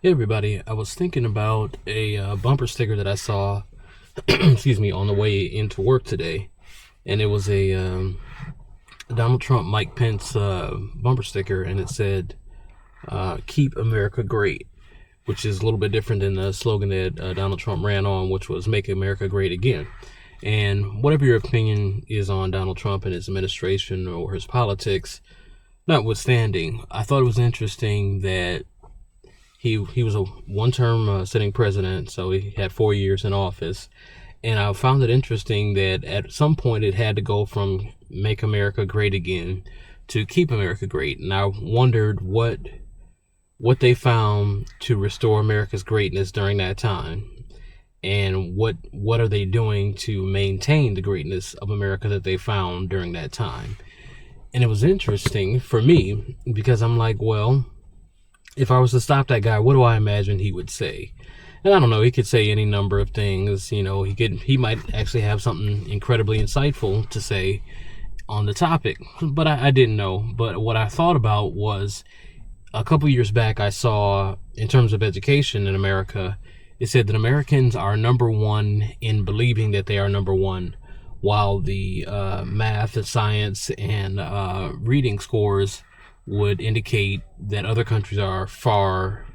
Hey everybody, I was thinking about a bumper sticker that I saw, excuse me, on the way into work today, and it was a Donald Trump, Mike Pence bumper sticker, and it said, "Keep America Great," which is a little bit different than the slogan that Donald Trump ran on, which was "Make America Great Again." And whatever your opinion is on Donald Trump and his administration or his politics, notwithstanding, I thought it was interesting that he was a one-term sitting president, so he had 4 years in office. And I found it interesting that at some point it had to go from "Make America Great Again" to "Keep America Great." And I wondered what they found to restore America's greatness during that time, and what are they doing to maintain the greatness of America that they found during that time. And it was interesting for me because I'm like, well, if I was to stop that guy, what do I imagine he would say? And I don't know, he could say any number of things. He might actually have something incredibly insightful to say on the topic, but I didn't know. But what I thought about was, a couple years back, I saw, in terms of education in America, it said that Americans are number one in believing that they are number one, while the math and science and reading scores would indicate that other countries are far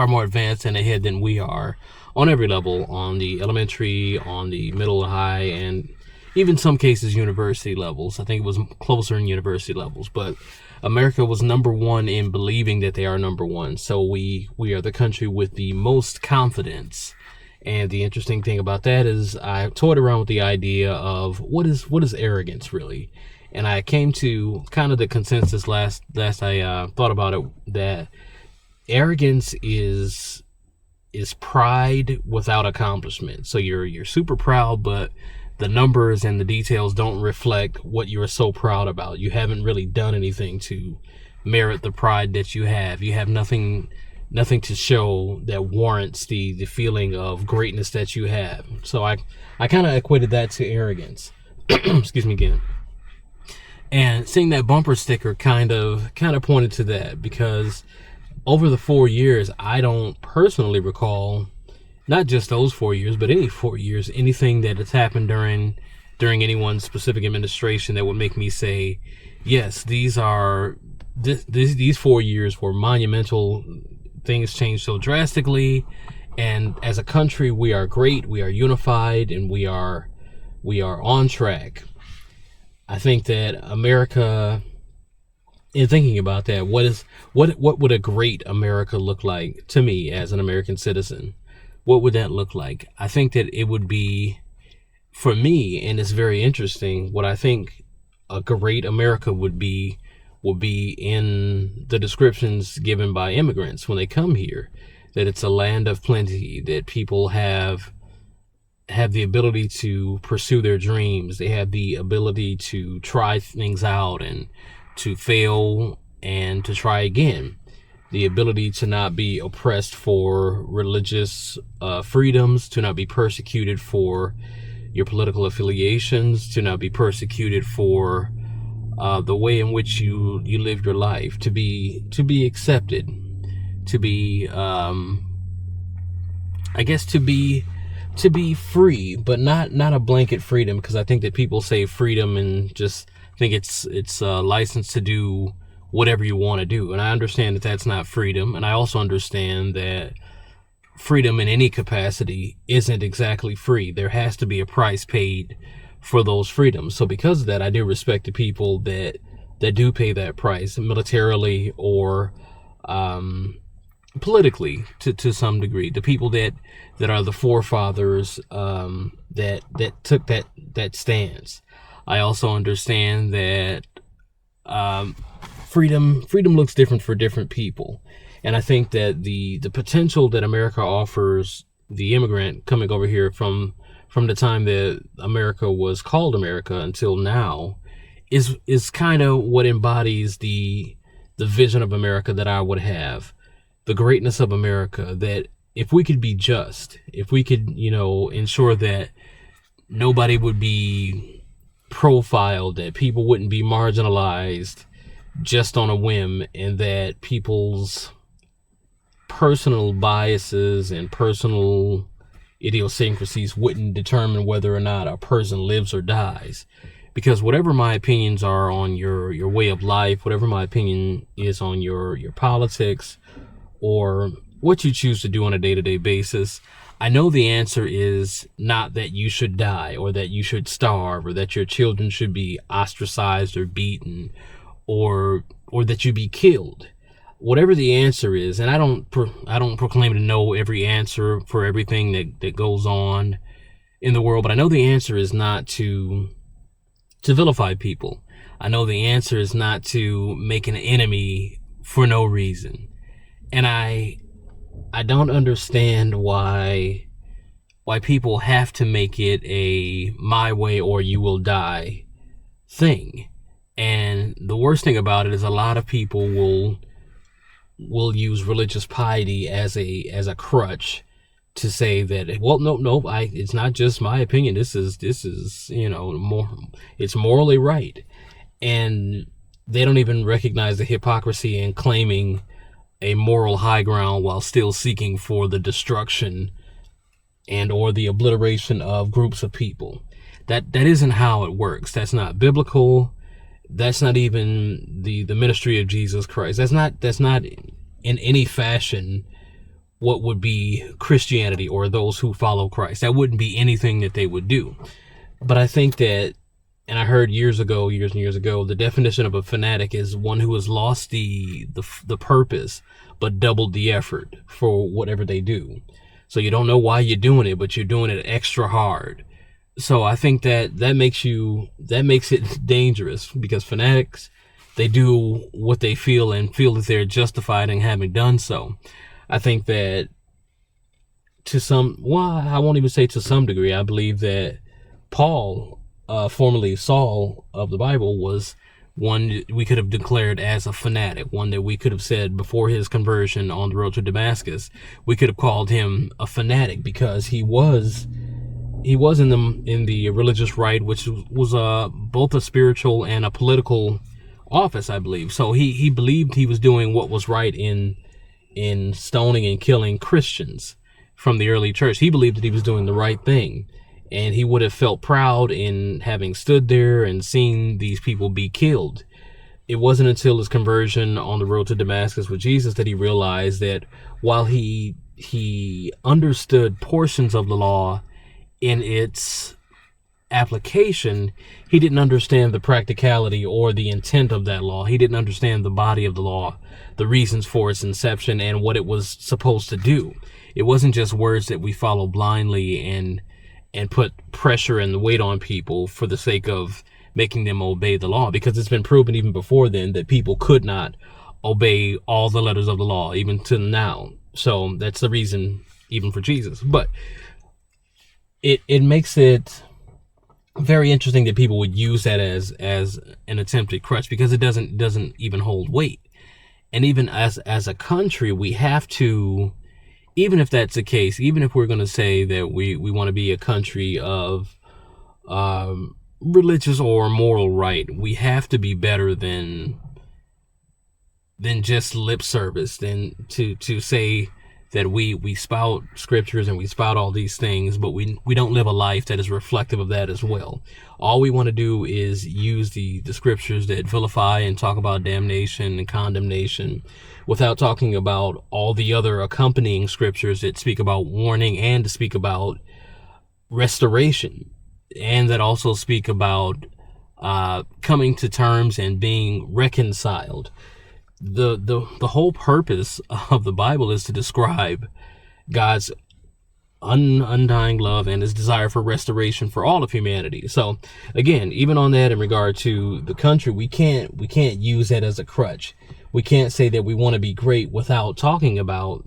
more advanced and ahead than we are on every level, on the elementary, on the middle, high, and even some cases university levels. I think it was closer in university levels, but America was number one in believing that they are number one. So we are the country with the most confidence. And the interesting thing about that is I toyed around with the idea of what is arrogance really. And I came to kind of the consensus last I thought about it, that arrogance is pride without accomplishment. So you're super proud, but the numbers and the details don't reflect what you are so proud about. You haven't really done anything to merit the pride that you have. You have nothing to show that warrants the feeling of greatness that you have. So I kind of equated that to arrogance. Excuse me again. And seeing that bumper sticker kind of pointed to that, because over the 4 years, I don't personally recall, not just those 4 years, but any 4 years, anything that has happened during anyone's specific administration that would make me say, yes, these 4 years were monumental. Things changed so drastically, and as a country, we are great, we are unified, and we are on track. I think that America, in thinking about that, what would a great America look like to me as an American citizen? What would that look like? I think that it would be, for me, and it's very interesting, what I think a great America would be in the descriptions given by immigrants when they come here, that it's a land of plenty, that people have the ability to pursue their dreams. They have the ability to try things out and to fail and to try again. The ability to not be oppressed for religious freedoms, to not be persecuted for your political affiliations, to not be persecuted for the way in which you lived your life, to be accepted, to be to be free, but not a blanket freedom, because I think that people say freedom and just think it's a license to do whatever you want to do. And I understand that that's not freedom. And I also understand that freedom in any capacity isn't exactly free. There has to be a price paid for those freedoms. So because of that, I do respect the people that do pay that price militarily or politically to some degree. The people that are the forefathers that took that stance. I also understand that freedom looks different for different people, and I think that the potential that America offers the immigrant coming over here from the time that America was called America until now is kind of what embodies the vision of America that I would have. The greatness of America, that if we could be just, if we could, ensure that nobody would be profiled, that people wouldn't be marginalized just on a whim, and that people's personal biases and personal idiosyncrasies wouldn't determine whether or not a person lives or dies. Because whatever my opinions are on your way of life, whatever my opinion is on your politics, or what you choose to do on a day-to-day basis, I know the answer is not that you should die, or that you should starve, or that your children should be ostracized or beaten, or that you be killed. Whatever the answer is, and I don't proclaim to know every answer for everything that goes on in the world, but I know the answer is not to vilify people. I know the answer is not to make an enemy for no reason. And I don't understand why people have to make it a my way or you will die thing. And the worst thing about it is a lot of people will use religious piety as a crutch to say that, well, no, it's not just my opinion. This is it's morally right. And they don't even recognize the hypocrisy in claiming a moral high ground while still seeking for the destruction and or the obliteration of groups of people. That isn't how it works. That's not biblical. That's not even the ministry of Jesus Christ. That's not in any fashion what would be Christianity or those who follow Christ. That wouldn't be anything that they would do. But I think that, and I heard years and years ago, the definition of a fanatic is one who has lost the purpose, but doubled the effort for whatever they do. So you don't know why you're doing it, but you're doing it extra hard. So I think that makes it dangerous, because fanatics, they do what they feel and feel that they're justified in having done so. I think that I won't even say to some degree, I believe that Paul, formerly Saul of the Bible, was one we could have declared as a fanatic, one that we could have said before his conversion on the road to Damascus, we could have called him a fanatic, because he was in the religious right, which was both a spiritual and a political office, I believe. So he believed he was doing what was right in stoning and killing Christians from the early church. He believed that he was doing the right thing, and he would have felt proud in having stood there and seen these people be killed. It wasn't until his conversion on the road to Damascus with Jesus that he realized that while he understood portions of the law in its application, he didn't understand the practicality or the intent of that law. He didn't understand the body of the law, the reasons for its inception, and what it was supposed to do. It wasn't just words that we follow blindly and put pressure and weight on people for the sake of making them obey the law, because it's been proven even before then that people could not obey all the letters of the law, even to now. So that's the reason even for Jesus. But it makes it very interesting that people would use that as an attempted crutch, because it doesn't even hold weight. And even as a country, we have to, even if that's the case, even if we're going to say that we want to be a country of religious or moral right, we have to be better than just lip service, than to say that we spout scriptures and we spout all these things, but we don't live a life that is reflective of that as well. All we want to do is use the scriptures that vilify and talk about damnation and condemnation, without talking about all the other accompanying scriptures that speak about warning and to speak about restoration, and that also speak about coming to terms and being reconciled. The whole purpose of the Bible is to describe God's undying love and his desire for restoration for all of humanity. So again, even on that, in regard to the country, we can't use that as a crutch. We can't say that we want to be great without talking about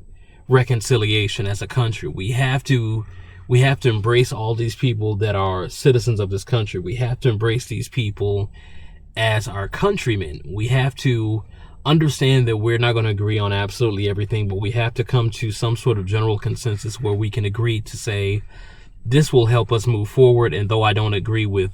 reconciliation as a country. We have to embrace all these people that are citizens of this country. We have to embrace these people as our countrymen. We have to understand that we're not going to agree on absolutely everything, but we have to come to some sort of general consensus where we can agree to say, this will help us move forward. And though I don't agree with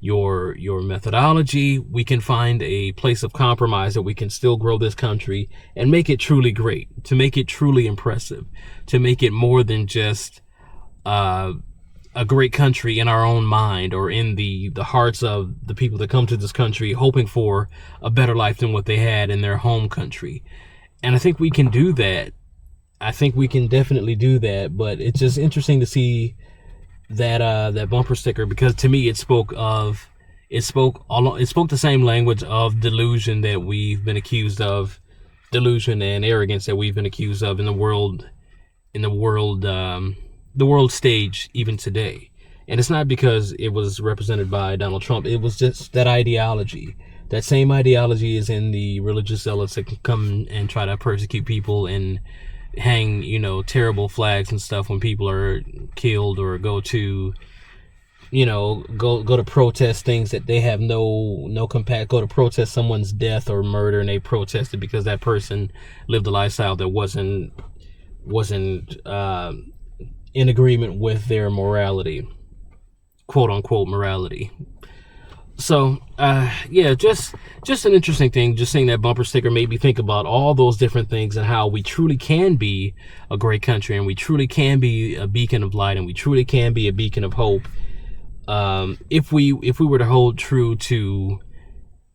your methodology. We can find a place of compromise that we can still grow this country and make it truly great, to make it truly impressive, to make it more than just a great country in our own mind or in the hearts of the people that come to this country hoping for a better life than what they had in their home country. And I think we can do that. I think we can definitely do that, but it's just interesting to see that bumper sticker, because to me it spoke the same language of delusion that we've been accused of, delusion and arrogance that we've been accused of in the world stage even today. And it's not because it was represented by Donald Trump. It was just that ideology. That same ideology is in the religious zealots that can come and try to persecute people and hang, terrible flags and stuff when people are killed, or go to protest things that they have go to protest someone's death or murder, and they protested because that person lived a lifestyle that wasn't in agreement with their morality, quote unquote morality. So just an interesting thing. Just seeing that bumper sticker made me think about all those different things and how we truly can be a great country, and we truly can be a beacon of light, and we truly can be a beacon of hope, if we were to hold true to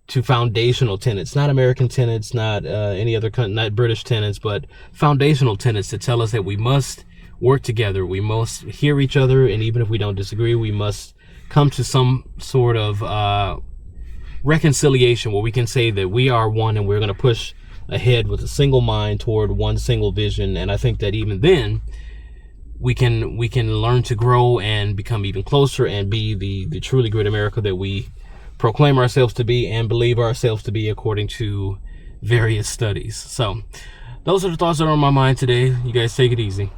foundational tenets, not American tenets, not any other country, not British tenets, but foundational tenets that tell us that we must work together, we must hear each other, and even if we don't disagree, we must come to some sort of reconciliation where we can say that we are one and we're going to push ahead with a single mind toward one single vision. And I think that even then we can learn to grow and become even closer and be the truly great America that we proclaim ourselves to be and believe ourselves to be according to various studies. So those are the thoughts that are on my mind today. You guys take it easy.